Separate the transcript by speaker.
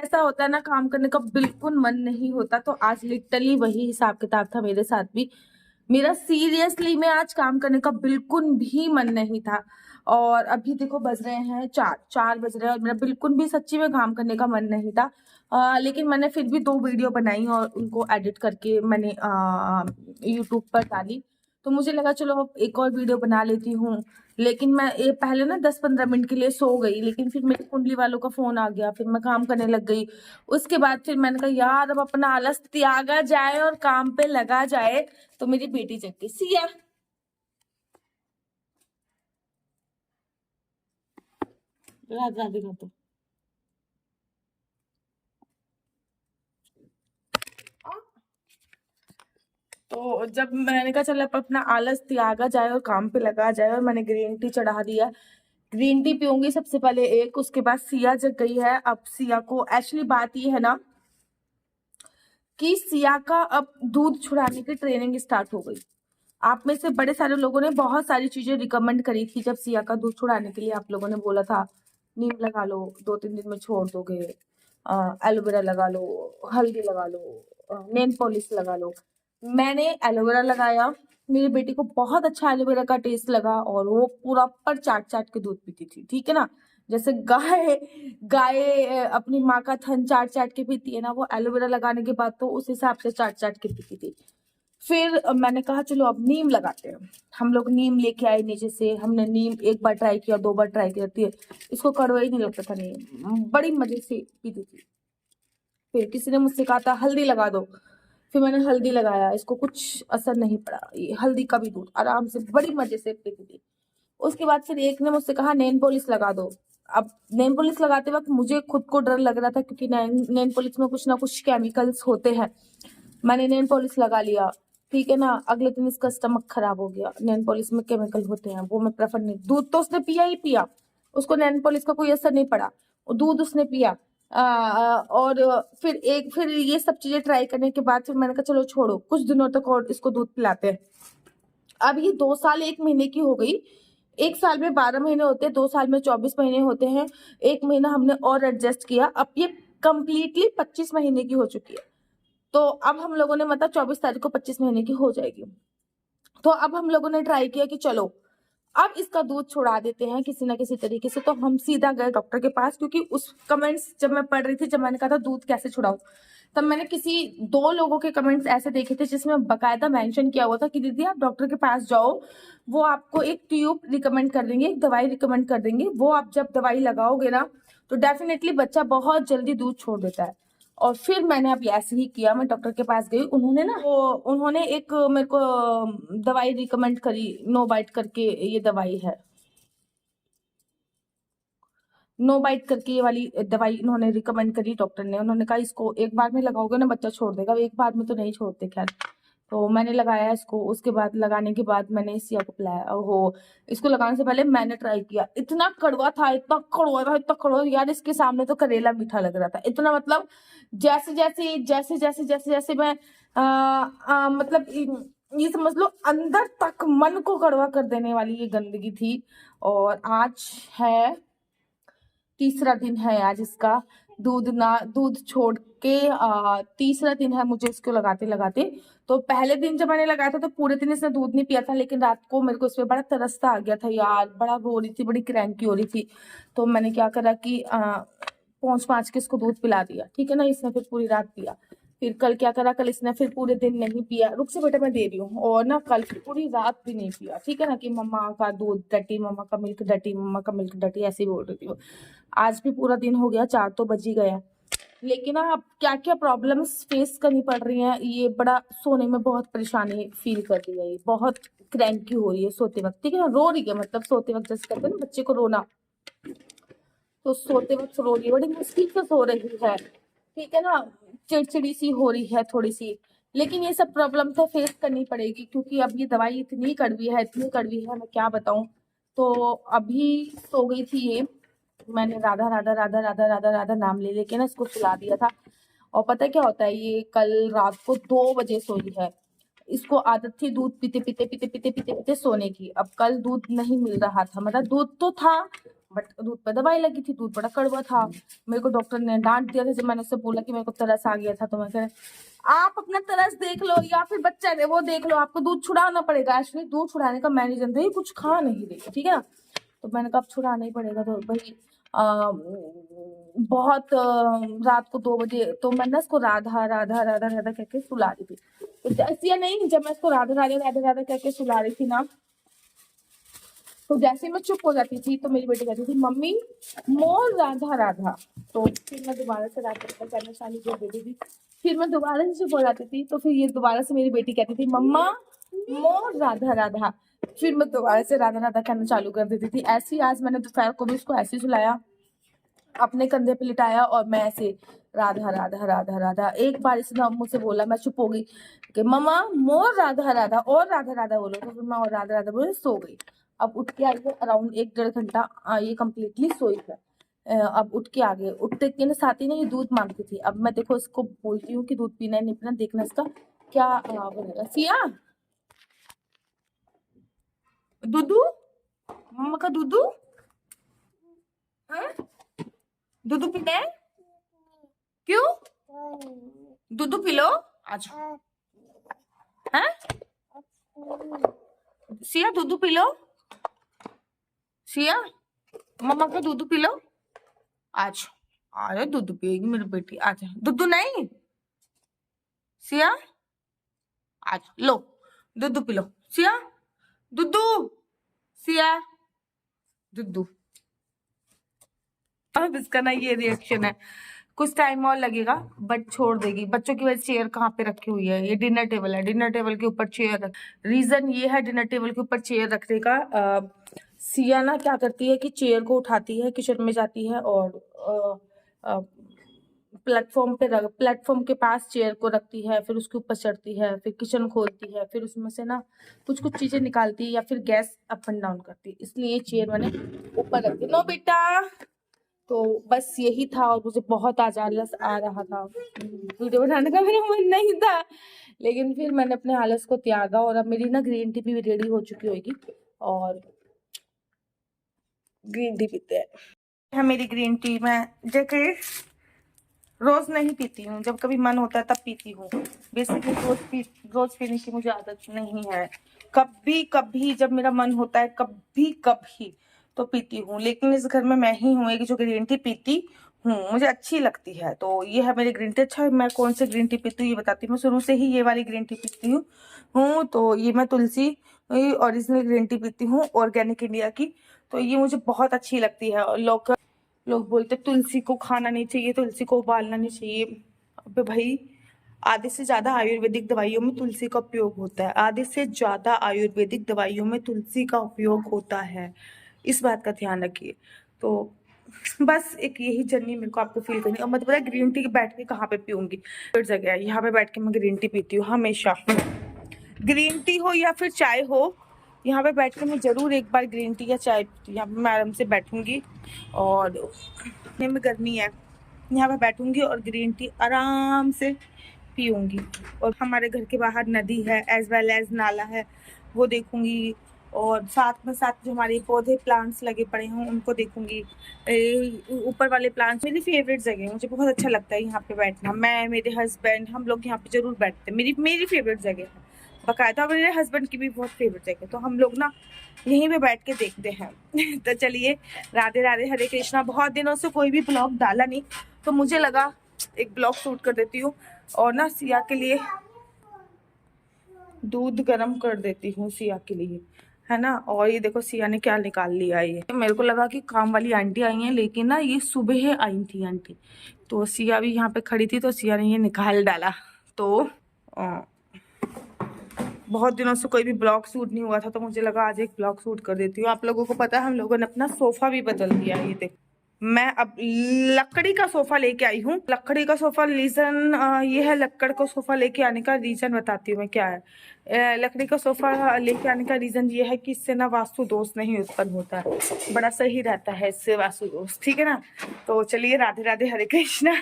Speaker 1: ऐसा होता है ना, काम करने का बिल्कुल मन नहीं होता। तो आज लिटरली वही हिसाब किताब था मेरे साथ भी। मेरा सीरियसली में आज काम करने का बिल्कुल भी मन नहीं था। और अभी देखो बज रहे हैं 4 बज रहे हैं, और मेरा बिल्कुल भी सच्ची में काम करने का मन नहीं था। लेकिन मैंने फिर भी 2 वीडियो बनाई और उनको एडिट करके मैंने यूट्यूब पर डाली। तो मुझे लगा चलो अब एक और वीडियो बना लेती हूँ। लेकिन मैं ये पहले ना 10-15 मिनट के लिए सो गई, लेकिन फिर मेरी कुंडली वालों का फोन आ गया, फिर मैं काम करने लग गई। उसके बाद फिर मैंने कहा यार अब अपना आलस त्यागा जाए और काम पे लगा जाए। तो मेरी बेटी जग गई, सिया रात रात दिखा तो तो जब मैंने कहा चल अब अपना आलस त्यागा जाए और काम पे लगा जाए, और मैंने ग्रीन टी चढ़ा दिया। ग्रीन टी पीऊंगी सबसे पहले एक, उसके बाद सिया जग गई है। अब सिया को एक्चुअली बात ये है ना कि सिया का अब दूध छुड़ाने की ट्रेनिंग स्टार्ट हो गई। आप में से बड़े सारे लोगों ने बहुत सारी चीजें रिकमेंड करी थी जब सिया का दूध छुड़ाने के लिए। आप लोगों ने बोला था नीम लगा लो, 2-3 दिन में छोड़ दोगे, एलोवेरा लगा लो, हल्दी लगा लो, नेल पॉलिश लगा लो। मैंने एलोवेरा लगाया, मेरी बेटी को बहुत अच्छा एलोवेरा का टेस्ट लगा, और वो पूरा पर चाट चाट के दूध पीती थी, ठीक है ना। जैसे गाय गाय अपनी माँ का थन चाट चाट के पीती है ना, वो एलोवेरा लगाने के बाद तो उस हिसाब से चाट चाट के पीती थी। फिर मैंने कहा चलो अब नीम लगाते हैं। हम लोग नीम लेके आए नीचे से। हमने नीम एक बार ट्राई किया, 2 बार ट्राई करती है, इसको कड़वा ही नहीं लगता था नीम, बड़ी मजे से पीती थी। फिर किसी ने मुझसे कहा था हल्दी लगा दो, फिर मैंने हल्दी लगाया, इसको कुछ असर नहीं पड़ा। ये हल्दी का भी दूध आराम से बड़ी मजे से पीती थी। उसके बाद फिर एक ने मुझसे कहा नेल पॉलिश लगा दो। अब नेल पॉलिश लगाते वक्त मुझे खुद को डर लग रहा था, क्योंकि नेल पॉलिश में कुछ ना कुछ केमिकल्स होते हैं। मैंने नेल पॉलिश लगा लिया, ठीक है ना। अगले दिन इसका स्टमक खराब हो गया। नेल पॉलिश में केमिकल होते हैं, वो मैं प्रेफर नहीं। दूध तो उसने पिया ही पिया, उसको नेल पॉलिश का कोई असर नहीं पड़ा, दूध उसने पिया। और फिर ये सब चीजें ट्राई करने के बाद फिर मैंने कहा चलो छोड़ो, कुछ दिनों तक और इसको दूध पिलाते हैं। अब ये 2 साल 1 महीने की हो गई। 1 साल में 12 महीने होते हैं, 2 साल में 24 महीने होते हैं। 1 महीना हमने और एडजस्ट किया, अब ये कंप्लीटली 25 महीने की हो चुकी है। तो अब हम लोगों ने मतलब 24 तारीख को 25 महीने की हो जाएगी। तो अब हम लोगों ने ट्राई किया कि चलो अब इसका दूध छुड़ा देते हैं किसी ना किसी तरीके से। तो हम सीधा गए डॉक्टर के पास, क्योंकि उस कमेंट्स जब मैं पढ़ रही थी, जब मैंने कहा था दूध कैसे छुड़ाऊं, तब मैंने किसी 2 लोगों के कमेंट्स ऐसे देखे थे जिसमें बकायदा मेंशन किया हुआ था कि दीदी आप डॉक्टर के पास जाओ, वो आपको एक ट्यूब रिकमेंड कर देंगे, एक दवाई रिकमेंड कर देंगे, वो आप जब दवाई लगाओगे ना तो डेफिनेटली बच्चा बहुत जल्दी दूध छोड़ देता है। और फिर मैंने अब ऐसे ही किया, मैं डॉक्टर के पास गई। उन्होंने ना वो उन्होंने एक मेरे को दवाई रिकमेंड करी, नो बाइट करके ये दवाई है, नो बाइट करके ये वाली दवाई इन्होंने रिकमेंड करी डॉक्टर ने। उन्होंने कहा इसको एक बार में लगाओगे ना बच्चा छोड़ देगा। एक बार में तो नहीं छोड़ते खैर। तो मैंने लगाया इसको, उसके बाद लगाने के बाद मैंने सिया को पिलाया। ओहो, इसको लगाने से पहले मैंने ट्राई किया, इतना कड़वा था, इतना कड़वा था, इतना कड़वा यार, इसके सामने तो करेला मीठा लग रहा था। इतना मतलब जैसे मैं मतलब ये समझ लो अंदर तक मन को कड़वा कर देने वाली ये गंदगी थी। और आज है तीसरा दिन है आज इसका दूध छोड़ के, तीसरा दिन है मुझे इसको लगाते लगाते। तो पहले दिन जब मैंने लगाया था तो पूरे दिन इसने दूध नहीं पिया था, लेकिन रात को मेरे को इस पे बड़ा तरसता आ गया था यार, बड़ा रो रही थी, बड़ी क्रैंकी हो रही थी। तो मैंने क्या करा कि पहुंच पाँच के इसको दूध पिला दिया, ठीक है ना। इसने फिर पूरी रात पिया। फिर कल क्या करा, कल इसने फिर पूरे दिन नहीं पिया। रुक से बेटा मैं दे रही हूँ। और ना कल फिर पूरी रात भी नहीं पिया, ठीक है ना, कि मम्मा का दूध डटी, मम्मा का मिल्क डटी, मम्मा का मिल्क डटी, ऐसे ही बोल रही थी वो। आज भी पूरा दिन हो गया, 4 तो बज ही गया। लेकिन ना अब क्या क्या प्रॉब्लम्स फेस करनी पड़ रही हैं, ये बड़ा सोने में बहुत परेशानी फील कर रही है, ये बहुत क्रैंकी हो रही है सोते वक्त, ठीक है ना, रो रही है, मतलब सोते वक्त जैसे कहते हैं ना बच्चे को रोना, तो सोते वक्त रो रही है, बड़ी मुश्किल से सो रही है, ठीक है ना। चिड़चिड़ी सी हो रही है थोड़ी सी। लेकिन ये सब प्रॉब्लम तो फेस करनी पड़ेगी, क्योंकि अब ये दवाई इतनी कड़वी है, इतनी कड़वी है, मैं क्या बताऊं। तो अभी सो गई थी ये, मैंने राधा राधा राधा राधा राधा राधा नाम ले लेके ना इसको सुला दिया था। और पता है क्या होता है, ये कल रात को 2 बजे सोई है। इसको आदत थी दूध पीते पीते पीते पीते पीते पीते सोने की। अब कल दूध नहीं मिल रहा था, मतलब दूध तो था बट दूध पे दवाई लगी थी, दूध बड़ा कड़वा था। मेरे को डॉक्टर ने डांट दिया था जब मैंने उससे बोला कि मेरे को तरस आ गया था। तो मैं कह आप अपना तरस देख लो या फिर बच्चा ने वो देख लो, आपको दूध छुड़ाना पड़ेगा। एक्चुअली दूध छुड़ाने का मैं रीजन था, कुछ खा नहीं रही, ठीक है ना। तो मैंने कहा अब छुड़ाना ही पड़ेगा। तो भाई बहुत रात को 2 बजे तो मैं ना इसको राधा राधा राधा राधा कहके सुला रही थी। तो ऐसी नहीं, जब मैं इसको राधा राधा राधा राधा कहके सुला रही थी ना, तो जैसे मैं चुप हो जाती थी तो मेरी बेटी कहती थी मम्मी मोर राधा राधा। तो फिर मैं दोबारा से राधा राधा कहना चालू कर देती थी। फिर मैं दोबारा से चुप हो जाती थी तो फिर ये दोबारा से मेरी बेटी कहती थी मम्मा मोर राधा राधा। फिर मैं दोबारा से राधा राधा कहना चालू कर देती थी। ऐसी आज मैंने दोपहर को भी उसको ऐसे सुलाया, अपने कंधे पे लिटाया और मैं ऐसे राधा राधा राधा राधा। एक बार इसने मुझसे बोला, मैं चुप हो गई कि मम्मा मोर राधा राधा और राधा राधा बोलो। तो फिर मैं और राधा राधा बोले सो गई। अब उठ के आई है अराउंड 1-1.5 घंटा ये कम्प्लीटली सोई है। अब उठ के आ गए, उठते के साथ ही ना ये दूध मांगती थी। अब मैं देखो इसको बोलती हूँ कि दूध पीना है नहीं पीना, देखना इसका क्या बनेगा। सिया दूधू, मम्मा का दूधू, दूधू पीना है? क्यों? दूधू पी लो आज। हैं? सिया दूधू पी लो, सिया मम्मा का दूधू पी लो आज। अरे दूधू पिएगी मेरी बेटी आज। दूधू नहीं सिया, आज लो दूधू पी लो। सिया दूधू, सिया दूधू। अब इसका ना ये रिएक्शन है, कुछ टाइम और लगेगा बट छोड़ देगी। बच्चों की वजह चेयर कहाँ पे रखी हुई है? ये डिनर टेबल है, डिनर टेबल के ऊपर चेयर। रीजन ये है डिनर टेबल के ऊपर चेयर रखने का, सिया ना क्या करती है कि चेयर को उठाती है, किचन में जाती है और प्लेटफॉर्म के पास चेयर को रखती है, फिर उसके ऊपर चढ़ती है, फिर किचन खोलती है, फिर उसमें से ना कुछ चीजें निकालती है या फिर गैस अप एंड डाउन करती है, इसलिए चेयर मैंने ऊपर रखती। नो बेटा, तो बस यही था। और मुझे बहुत आज आलस आ रहा था, वीडियो बनाने का मेरा मन नहीं था, लेकिन फिर मैंने अपने आलस को त्यागा। और अब मेरी ना ग्रीन टी भी रेडी हो चुकी होगी और ग्रीन टी पीते हैं। मेरी ग्रीन टी मैं जैसे रोज नहीं पीती हूँ, जब कभी मन होता है तब पीती हूँ। बेसिकली रोज पीने की मुझे आदत नहीं है। कभी कभी जब मेरा मन होता है कभी कभी तो पीती हूँ, लेकिन इस घर में मैं ही हूँ एक जो ग्रीन टी पीती हूँ, मुझे अच्छी लगती है। तो ये है मेरी ग्रीन टी। अच्छा मैं कौन सी ग्रीन टी पीती हूँ ये बताती हूँ। मैं शुरू से ही ये वाली ग्रीन टी पीती हूँ। तो ये मैं तुलसी ओरिजिनल ग्रीन टी पीती हूँ, ऑर्गेनिक इंडिया की। तो ये मुझे बहुत अच्छी लगती है। और लोग बोलते तुलसी को खाना नहीं चाहिए, तुलसी को उबालना नहीं चाहिए। अबे भाई, आधे से ज्यादा आयुर्वेदिक दवाइयों में तुलसी का उपयोग होता है, आधे से ज्यादा आयुर्वेदिक दवाइयों में तुलसी का उपयोग होता है, इस बात का ध्यान रखिए। तो बस एक यही जर्नी मेरे को आपको फील करनी। और मैं पता है ग्रीन टी बैठ के कहाँ पे पीऊंगी, जगह है यहाँ पे बैठ के मैं ग्रीन टी पीती हूँ हमेशा। ग्रीन टी हो या फिर चाय हो, यहाँ पे बैठ के मैं जरूर एक बार ग्रीन टी या चाय पीती हूँ। यहाँ पे मैं आराम से बैठूंगी और में गर्मी है, यहाँ पे बैठूंगी और ग्रीन टी आराम से पीऊंगी। और हमारे घर के बाहर नदी है एज वेल एज नाला है, वो देखूंगी। और साथ में साथ जो हमारे पौधे प्लांट्स लगे पड़े हों उनको देखूंगी। ऊपर वाले प्लांट्स मेरी फेवरेट जगह है, मुझे बहुत अच्छा लगता है यहाँ पे बैठना। मैं, मेरे हस्बैंड, हम लोग यहाँ पे जरूर बैठते हैं। मेरी फेवरेट जगह है बकायदा, मेरे हस्बैंड की भी बहुत फेवरेट जगह। तो हम लोग ना यहीं पे बैठ के देखते हैं। तो चलिए, राधे राधे, हरे कृष्णा। बहुत दिनों से कोई भी ब्लॉग डाला नहीं, तो मुझे लगा एक ब्लॉग शूट कर देती हूँ। और ना सिया के लिए दूध गर्म कर देती हूँ, सिया के लिए, है ना। और ये देखो सिया ने क्या निकाल लिया है। ये मेरे को लगा कि काम वाली आंटी आई हैं, लेकिन ना ये सुबह आई थी आंटी। तो सिया भी यहाँ पे खड़ी थी, तो सिया ने ये निकाल डाला। तो बहुत दिनों से कोई भी ब्लॉग शूट नहीं हुआ था, तो मुझे लगा आज एक ब्लॉग शूट कर देती हूँ। आप लोगों को पता है हम लोगों ने अपना सोफा भी बदल दिया है। ये देखो, मैं अब लकड़ी का सोफा लेके आई हूँ। लकड़ी का सोफा रीजन ये है, लकड़ का सोफा लेके आने का रीजन बताती हूँ मैं क्या है। लकड़ी का सोफा लेके आने का रीजन ये है कि इससे ना वास्तु दोष नहीं उत्पन्न होता है, बड़ा सही रहता है इससे वास्तु दोष, ठीक है ना। तो चलिए, राधे राधे, हरे कृष्णा।